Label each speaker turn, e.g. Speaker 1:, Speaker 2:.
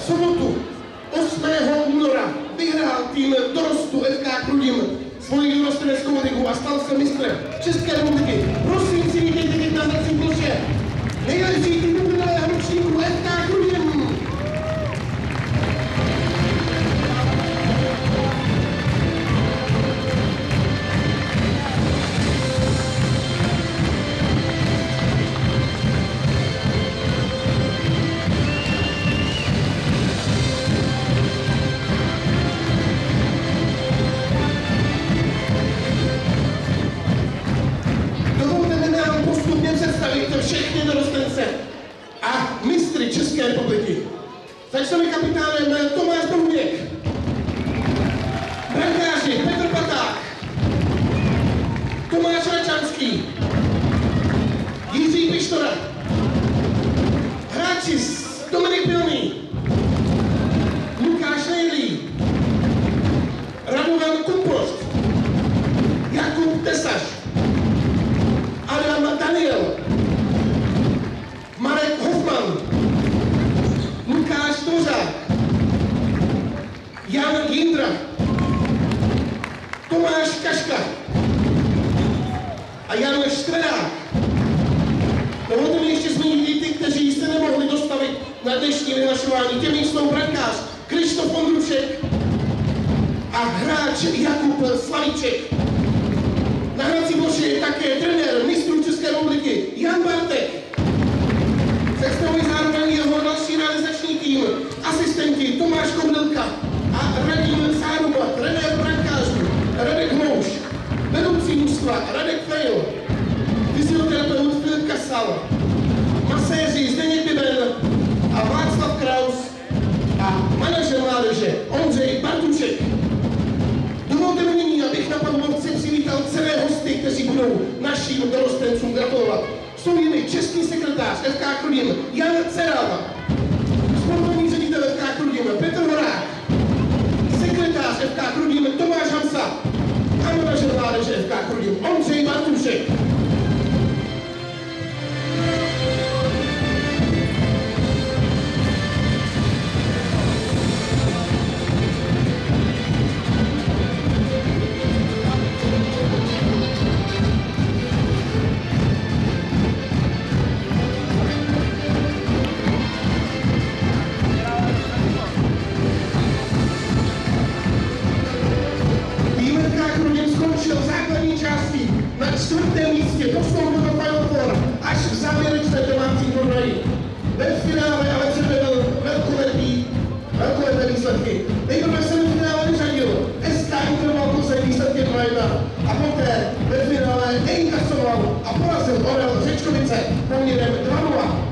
Speaker 1: sobotu 8. února vyhrál tým dorostu FK Chrudim svoji dorosteneckou ligu a stal se mistrem České republiky. Prosím si vítejte teď na hrací ploše nejlepší tým minulého ročníku FK Chrudim. Všechny dorostence a mistry České republiky. Začneme kapitánem Tomáš Bohůněk, brankáři Petr Paták, Tomáš Račanský, Jiří Pištora, hráči Dominik Pilný, Lukáš Nejlí, Radovan Kumpost, Jakub Tesaš, Adam Daniel, Marek Hoffman, Lukáš Dvořák, Jan Jindra, Tomáš Kaška a Jan Štvedák. Dovolte mi ještě zmínit i ty, kteří se nemohli dostavit na dnešní vyhlašování. Těmi jsou brankář Krištof Ondrušek a hráč Jakub Slavíček. Na hrací ploše je také trenér mistrů České republiky Jan Bartek. Představují zároveň jeho další realizační tým, asistenti Tomáš Koudelka a Radim Záruba, trenér brankářů Radek Mouš, vedoucí mužstva Radek Fejl, fyzioterapeut Filip Kasal, maséři Zdeněk Biben a Václav Kraus a manažer mládeže Ondřej Bartušek. Dovolte mi nyní, abych na pavlovce přivítal celé hosty, kteří budou našim dorostencům gratulovat. Jsou jimi český sekretář FK Chrudim Jan Ceral, sportovní ředitel FK Chrudim Petr Horák, sekretář FK Chrudim Tomáš Hamsa a manažer mládeže FK Chrudim Ondřej Bartušek. Na 4. místě postoupil do Final Four až v závěrečné domácí turnaji. Ve finále ale předvedl velkolepé výsledky. Nejprve se do finále vyřadil SK Interval Plzeň výsledky 2-1 a poté ve finále inkasoval a porazil Orel Řečkovice poměrem 2-0.